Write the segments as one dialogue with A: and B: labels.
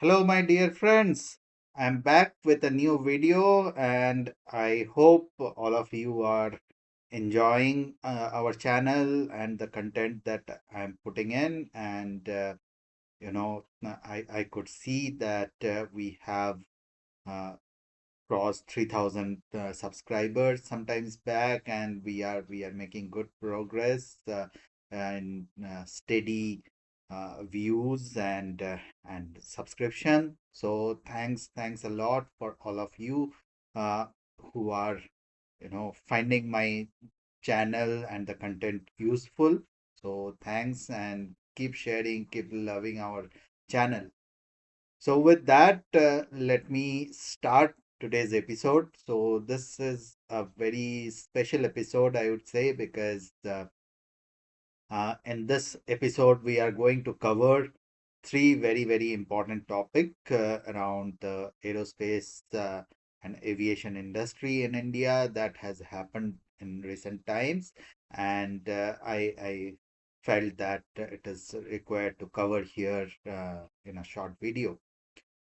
A: Hello, my dear friends. I'm back with a new video, and I hope all of you are enjoying our channel and the content that I'm putting in. And I could see that we have uh, crossed 3,000 subscribers sometimes back, and we are making good progress and steady views and subscription. So thanks a lot for all of you uh, who are finding my channel and the content useful. So thanks, and keep sharing, keep loving our channel. So, with that, let me start today's episode. So, this is a very special episode, I would say, because in this episode, we are going to cover three very important topic around the aerospace and aviation industry in India that has happened in recent times, and I felt that it is required to cover here in a short video.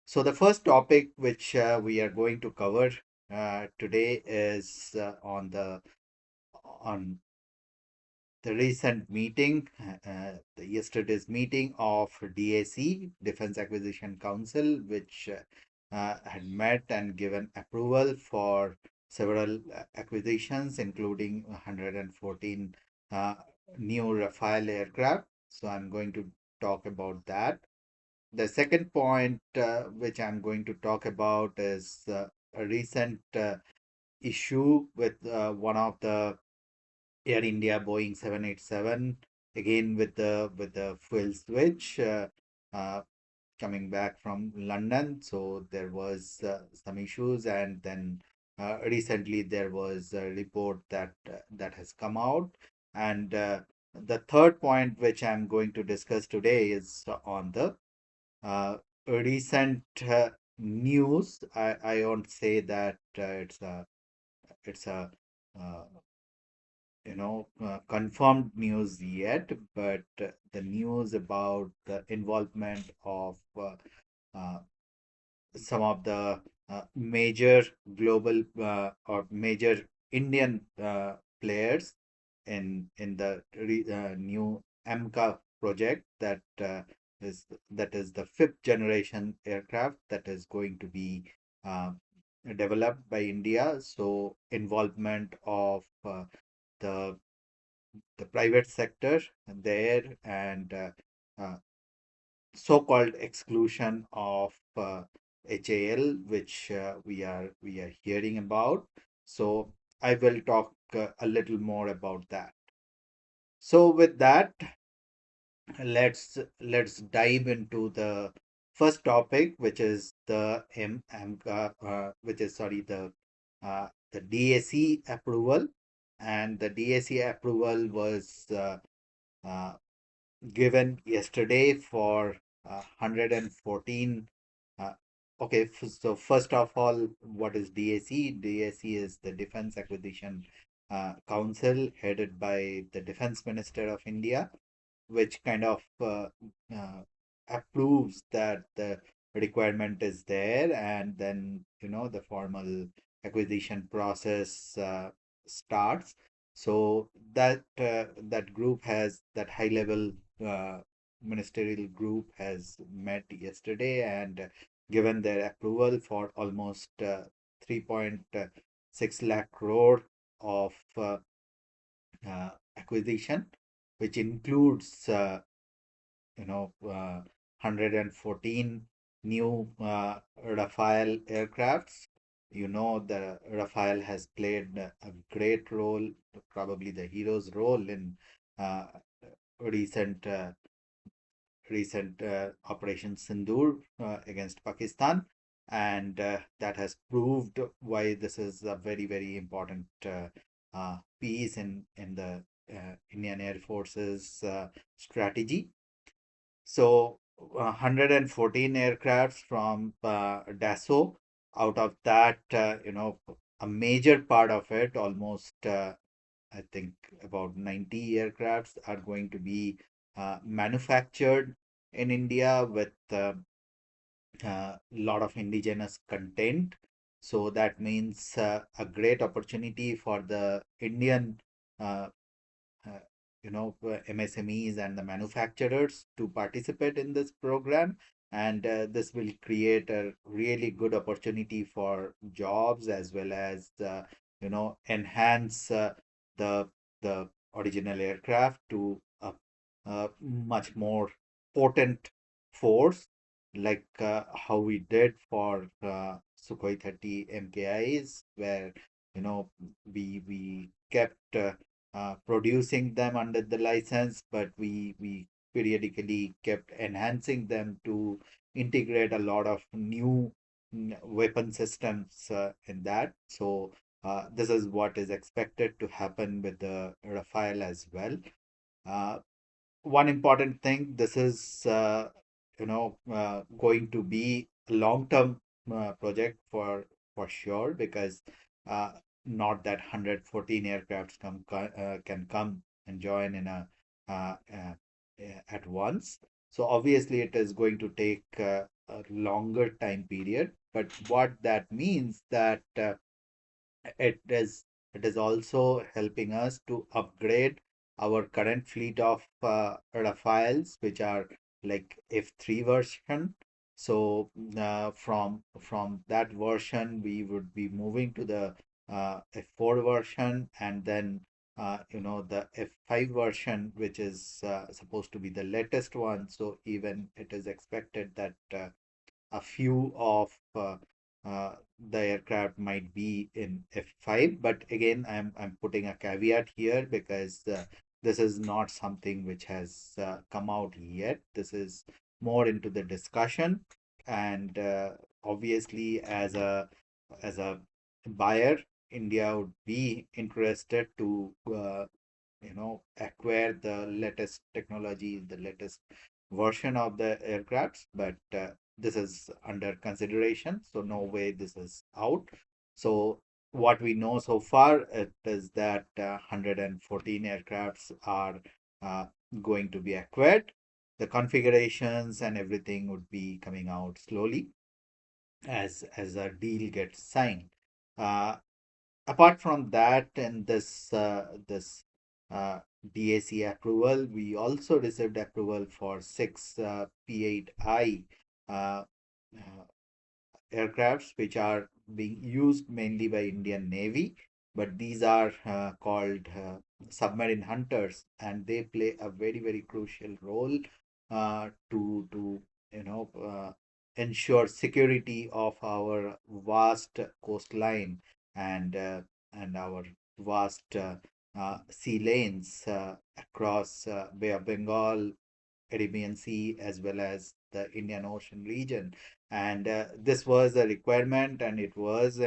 A: So the first topic which we are going to cover today is on the recent meeting, the yesterday's meeting of DAC, Defense Acquisition Council, which had met and given approval for several acquisitions, including 114 uh, new Rafale aircraft. So I'm going to talk about that. The second point which I'm going to talk about is a recent issue with one of the Air India Boeing 787, again with the fuel switch uh, coming back from London. So there was some issues, and then recently there was a report that has come out. And the third point which I'm going to discuss today is on the uh, recent news. I won't say that it's a uh, confirmed news yet, but the news about the involvement of uh, some of the major global or major Indian players in the new AMCA project is that is the fifth generation aircraft that is going to be uh, developed by India. So involvement of the the private sector there, and uh, so-called exclusion of HAL, which we are hearing about. So I will talk a little more about that. So with that, let's dive into the first topic, which is the AMCA, which is sorry the DAC approval, and the DAC approval was uh, given yesterday for 114. Uh, okay, so first of all, what is DAC? DAC is the Defense Acquisition Council, headed by the Defense Minister of India, which kind of uh, approves that the requirement is there, and then the formal acquisition process starts. So that group has that high level uh, ministerial group has met yesterday and given their approval for almost 3.6 lakh crore of acquisition, which includes 114 new Rafale aircrafts. The Rafale has played a great role, probably the hero's role in uh, recent Operation Sindoor against Pakistan, and that has proved why this is a very important piece in the Indian Air Force's strategy. So 114 aircrafts from Dassault. Out of that, a major part of it, almost I think about 90 aircrafts, are going to be manufactured in India with lot of indigenous content. So that means a great opportunity for the Indian uh, uh, MSMEs and the manufacturers to participate in this program. And this will create a really good opportunity for jobs, as well as enhance the the original aircraft to a much more potent force, like how we did for Sukhoi 30 MKIs, where we kept producing them under the license, but we periodically kept enhancing them to integrate a lot of new weapon systems in that. So this is what is expected to happen with the Rafale as well. Uh, One important thing, this is going to be a long term project for sure, because uh, not that 114 aircrafts can come and join in at once. So obviously it is going to take a longer time period, but what that means that it is it is also helping us to upgrade our current fleet of Rafales, which are like F3 version. So from that version, we would be moving to the F4 version, and then the F5 version, which is supposed to be the latest one. So even it is expected that a few of the aircraft might be in F5. But again, I'm putting a caveat here, because this is not something which has come out yet. This is more into the discussion, and obviously, as a buyer, India would be interested to acquire the latest technology, the latest version of the aircrafts. But this is under consideration, so no way this is out. So what we know so far is that 114 aircrafts are uh, going to be acquired. The configurations and everything would be coming out slowly as a deal gets signed. Uh, Apart from that, in this uh, DAC approval, we also received approval for six P-8I uh, uh, aircrafts, which are being used mainly by Indian Navy, but these are called submarine hunters, and they play a very, very crucial role to ensure security of our vast coastline, and our vast sea lanes across Bay of Bengal, Arabian Sea, as well as the Indian Ocean region. And this was a requirement, and it was uh,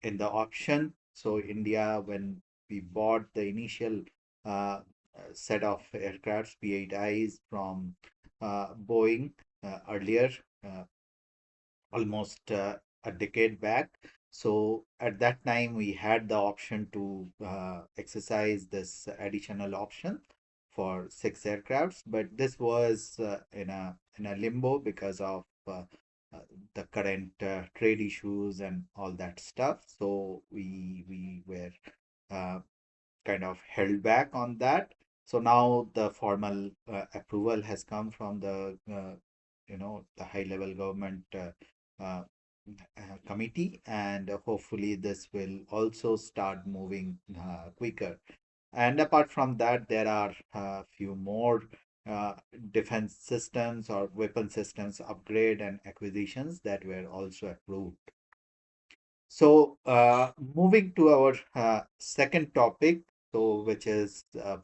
A: in the option. So India, when we bought the initial set of aircrafts, P-8Is from Boeing earlier, uh, almost a decade back. So at that time, we had the option to exercise this additional option for six aircrafts, but this was in a limbo because of uh, the current trade issues and all that stuff. So we were uh, kind of held back on that. So now the formal approval has come from the high level government uh, committee, and hopefully this will also start moving quicker. And apart from that, there are a few more uh, defense systems or weapon systems upgrade and acquisitions that were also approved. So, moving to our second topic, so which is, uh,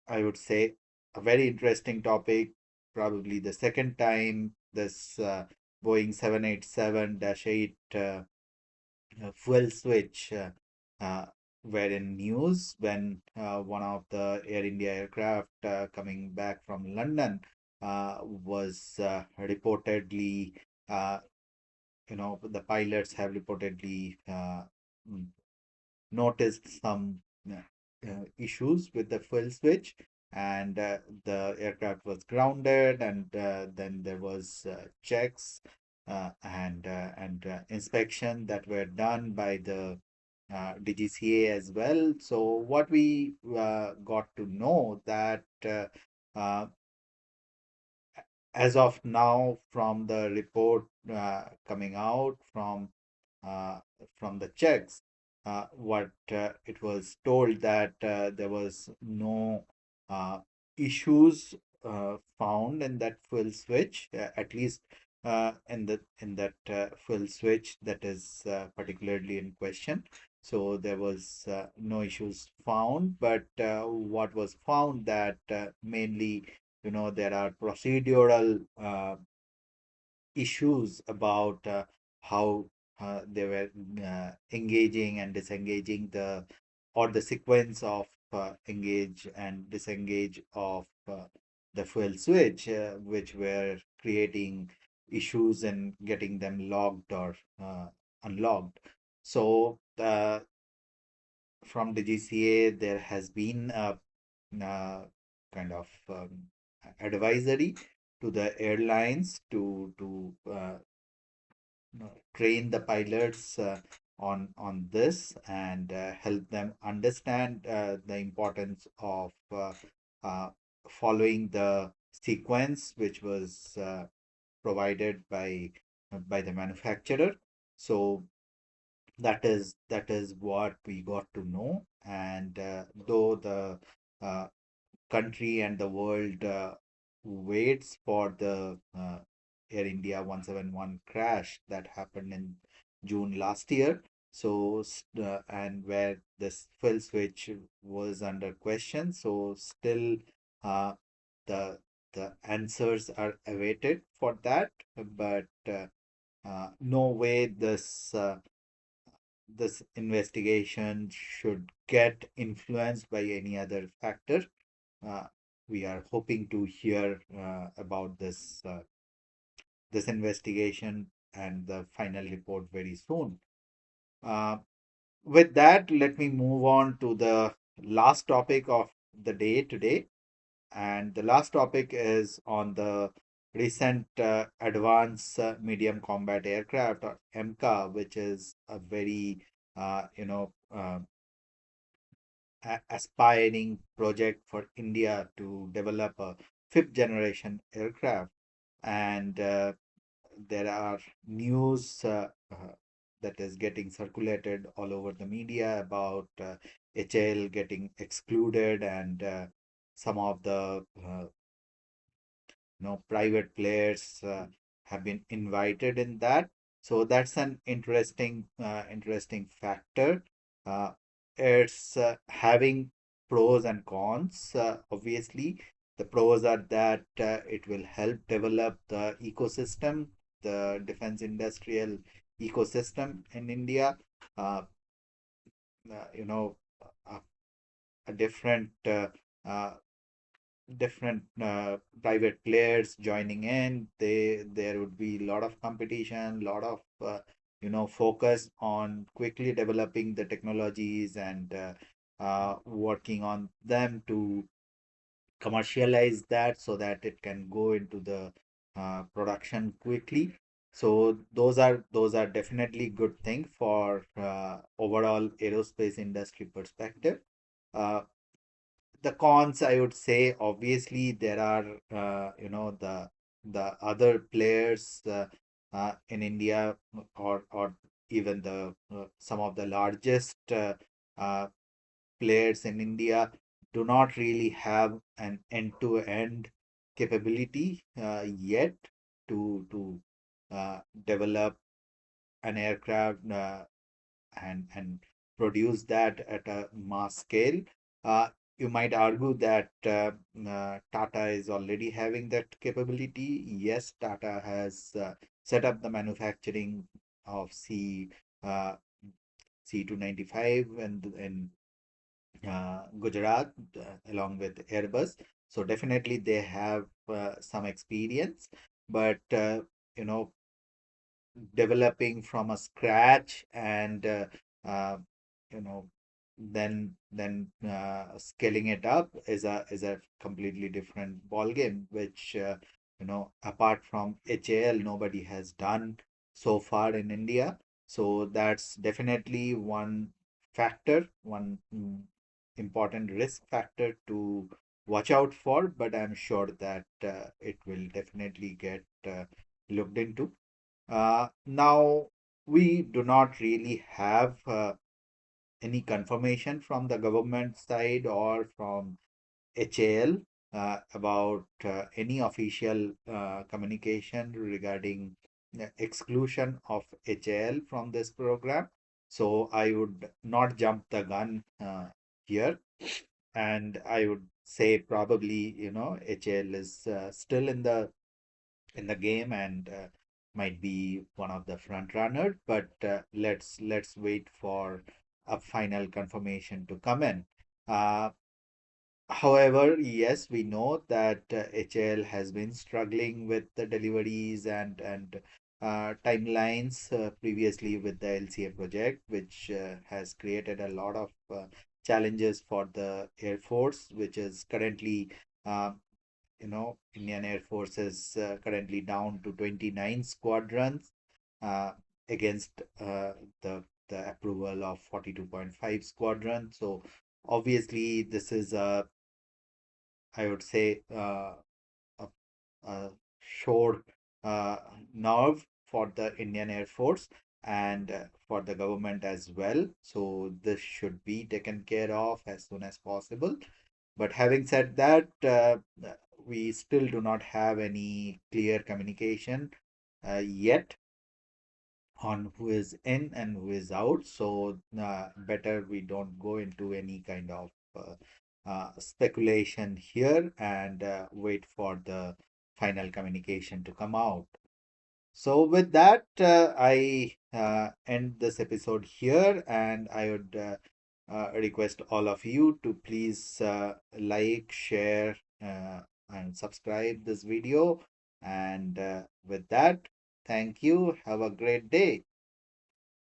A: I would say, a very interesting topic. Probably the second time this Boeing 787-8 fuel switch uh, were in news, when one of the Air India aircraft coming back from London was reportedly the pilots have reportedly mm, noticed some issues with the fuel switch, and the aircraft was grounded, and then there was checks and inspection that were done by the DGCA as well. So what we got to know that uh, as of now, from the report coming out uh, from the checks, what it was told that there was no issues found in that fuel switch, at least in that fuel switch that is particularly in question. So there was no issues found, but what was found that mainly, there are procedural issues about how they were engaging and disengaging the sequence of engage and disengage of the fuel switch, which were creating issues and getting them logged or unlocked. So from the GCA, there has been a kind of advisory to the airlines to train the pilots on this and help them understand the importance of uh, following the sequence which was provided by the manufacturer. So that is what we got to know. And though the uh, country and the world waits for the Air India 171 crash that happened in June last year. So, and where this fuel switch was under question. So, still uh, the the answers are awaited for that, but no way this investigation should get influenced by any other factor. uh, we are hoping to hear about this investigation and the final report very soon. Uh, with that, let me move on to the last topic of the day today. And the last topic is on the recent Advanced Medium Combat Aircraft, or AMCA, which is a very aspiring project for India to develop a fifth generation aircraft. And there are news that is getting circulated all over the media about HAL getting excluded, and some of the private players have been invited in that. So that's an interesting factor. uh, it's having pros and cons. Obviously, the pros are that it will help develop the ecosystem, the defense industrial ecosystem in India. uh, you know a, a uh, different private players joining in. There would be a lot of competition, lot of focus on quickly developing the technologies and working on them to commercialize that so that it can go into the production quickly. So those are definitely good thing for overall aerospace industry perspective. uh, the cons, I would say, obviously there are the other players in India, or even the some of the largest uh, players in India do not really have an end-to-end capability yet to develop an aircraft and produce that at a mass scale. Uh, you might argue that Tata is already having that capability. Yes, Tata has set up the manufacturing of uh, C295 and in Gujarat along with Airbus. So definitely they have some experience, but you know developing from a scratch and uh, you know then scaling it up is a completely different ball game, which apart from HAL nobody has done so far in India. So that's definitely one factor, one important risk factor to watch out for. But I'm sure that it will definitely get looked into. Now, we do not really have any confirmation from the government side or from HAL about any official communication regarding the exclusion of HAL from this program. So I would not jump the gun here, and I would say probably HAL is still in the game and might be one of the front runners. But let's wait for a final confirmation to come in. Uh, However, yes, we know that HAL has been struggling with the deliveries and timelines previously with the LCA project, which has created a lot of challenges for the Air Force, which is currently uh, Indian Air Force is currently down to 29 squadrons uh, against the approval of 42.5 squadron. So obviously, this is I would say a, a short uh, nerve for the Indian Air Force and for the government as well. So this should be taken care of as soon as possible. But having said that, we still do not have any clear communication yet on who is in and who is out. So better we don't go into any kind of speculation here and wait for the final communication to come out. So with that, I end this episode here, and I would request all of you to please like, share, and subscribe this video. And with that, thank you. Have a great day.